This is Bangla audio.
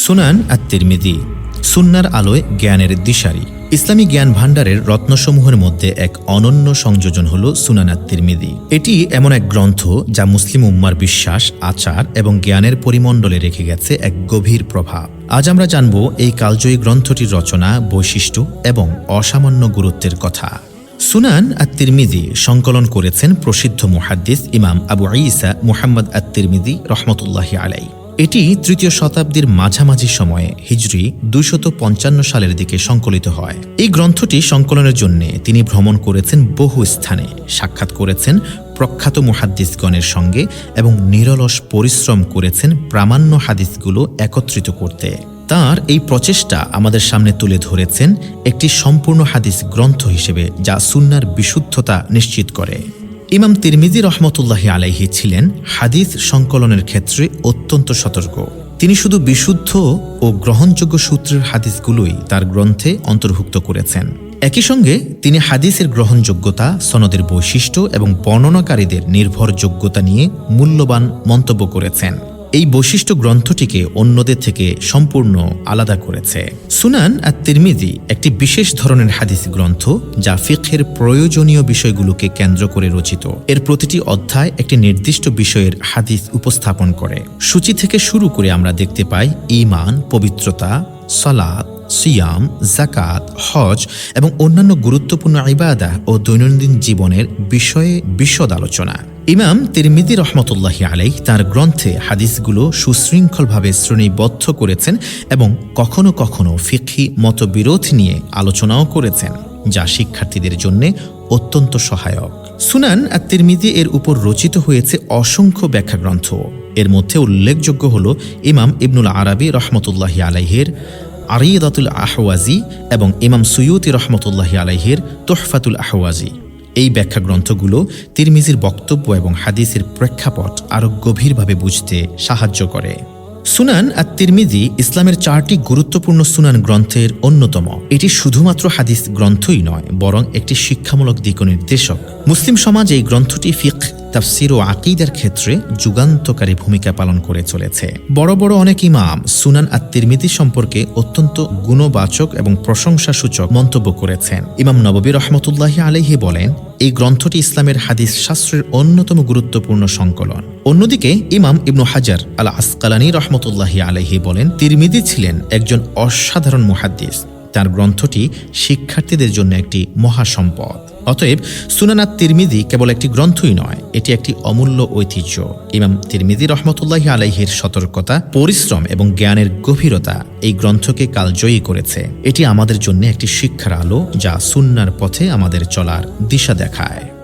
সুনান আত-তিরমিজি, সুন্নার আলোয় জ্ঞানের দিশারি। ইসলামী জ্ঞান ভাণ্ডারের রত্নসমূহের মধ্যে এক অনন্য সংযোজন হল সুনান আত-তিরমিজি। এটি এমন এক গ্রন্থ যা মুসলিম উম্মার বিশ্বাস, আচার এবং জ্ঞানের পরিমণ্ডলে রেখে গেছে এক গভীর প্রভাব। আজ আমরা জানব এই কালজয়ী গ্রন্থটির রচনা, বৈশিষ্ট্য এবং অসামান্য গুরুত্বের কথা। সুনান আত-তিরমিজি সংকলন করেছেন প্রসিদ্ধ মুহাদ্দিস ইমাম আবু ঈসা মুহাম্মদ আত-তিরমিজি রহমতুল্লাহি আলাইহি। এটি তৃতীয় শতাব্দীর মাঝামাঝি সময়ে হিজরি ২৫৫ সালের দিকে সংকলিত হয়। এই গ্রন্থটি সংকলনের জন্য তিনি ভ্রমণ করেছেন বহু স্থানে, সাক্ষাৎ করেছেন প্রখ্যাত মুহাদ্দিসগণের সঙ্গে এবং নিরলস পরিশ্রম করেছেন প্রামাণ্য হাদিসগুলো একত্রিত করতে। তার এই প্রচেষ্টা আমাদের সামনে তুলে ধরেছেন একটি সম্পূর্ণ হাদিস গ্রন্থ হিসেবে, যা সুন্নার বিশুদ্ধতা নিশ্চিত করে। ইমাম তিরমিজি রহমতুল্লাহি আলাইহি ছিলেন হাদিস সংকলনের ক্ষেত্রে অত্যন্ত সতর্ক। তিনি শুধু বিশুদ্ধ ও গ্রহণযোগ্য সূত্রের হাদিসগুলোই তার গ্রন্থে অন্তর্ভুক্ত করেছেন। একই সঙ্গে তিনি হাদিসের গ্রহণযোগ্যতা, সনদের বৈশিষ্ট্য এবং বর্ণনাকারীদের নির্ভরযোগ্যতা নিয়ে মূল্যবান মন্তব্য করেছেন। এই বৈশিষ্ট্য গ্রন্থটিকে অন্যদের থেকে সম্পূর্ণ আলাদা করেছে। সুনান আত-তিরমিজি একটি বিশেষ ধরনের হাদিস গ্রন্থ, যা ফিকহের প্রয়োজনীয় বিষয়গুলোকে কেন্দ্র করে রচিত। এর প্রতিটি অধ্যায় একটি নির্দিষ্ট বিষয়ের হাদিস উপস্থাপন করে। সূচি থেকে শুরু করে আমরা দেখতে পাই ঈমান, পবিত্রতা, সালাত, সিয়াম, যাকাত, হজ এবং অন্যান্য গুরুত্বপূর্ণ ইবাদা ও দৈনন্দিন জীবনের বিষয়ে বিশদ আলোচনা। ইমাম তিরমিজি রহমতুল্লাহি আলাইহি তার গ্রন্থে হাদিসগুলো সুশৃঙ্খলভাবে শ্রেণীবদ্ধ করেছেন এবং কখনো কখনো ফিকহি মতবিরোধ নিয়ে আলোচনাও করেছেন, যা শিক্ষার্থীদের জন্য অত্যন্ত সহায়ক। সুনান আত-তিরমিজি এর উপর রচিত হয়েছে অসংখ্য ব্যাখ্যা গ্রন্থ। এর মধ্যে উল্লেখযোগ্য হল ইমাম ইবনুল আরাবি রহমতুল্লাহি আলাইহির আরিদাতুল আহওয়াজি এবং ইমাম সুয়ুতি রহমতুল্লাহি আলাইহির তুহফাতুল আহওয়াজি। এই ব্যাখ্যা গ্রন্থগুলো তিরমিজির বক্তব্য এবং হাদিসের প্রেক্ষাপট আরও গভীরভাবে বুঝতে সাহায্য করে। সুনান আত-তিরমিজি ইসলামের 4টি গুরুত্বপূর্ণ সুনান গ্রন্থের অন্যতম। এটি শুধুমাত্র হাদিস গ্রন্থই নয়, বরং একটি শিক্ষামূলক দিকনির্দেশক। মুসলিম সমাজ এই গ্রন্থটি ফিকহ, তাফসীর ও আকীদার ক্ষেত্রে যুগান্তকারী ভূমিকা পালন করে চলেছে। বড় বড় অনেক ইমাম সুনান আত-তিরমিজি সম্পর্কে অত্যন্ত গুণবাচক এবং প্রশংসাসূচক মন্তব্য করেছেন। ইমাম নববী রহমতুল্লাহি আলাইহি বলেন, এই গ্রন্থটি ইসলামের হাদিস শাস্ত্রের অন্যতম গুরুত্বপূর্ণ সংকলন। অন্যদিকে ইমাম ইবনু হাজার আল আসকালানী রহমতুল্লাহি আলাইহি বলেন, তিরমিজি ছিলেন একজন অসাধারণ মুহাদ্দিস। তার গ্রন্থটি শিক্ষার্থীদের জন্য একটি মহাসম্পদ। অতএব সুনান আত-তিরমিজি কেবল একটি গ্রন্থই নয়, এটি একটি অমূল্য ঐতিহ্য। ইমাম তিরমিজি রহমতুল্লাহি আলাইহির সতর্কতা, পরিশ্রম এবং জ্ঞানের গভীরতা এই গ্রন্থকে কালজয়ী করেছে। এটি আমাদের জন্য একটি শিক্ষার আলো, যা সুন্নার পথে আমাদের চলার দিশা দেখায়।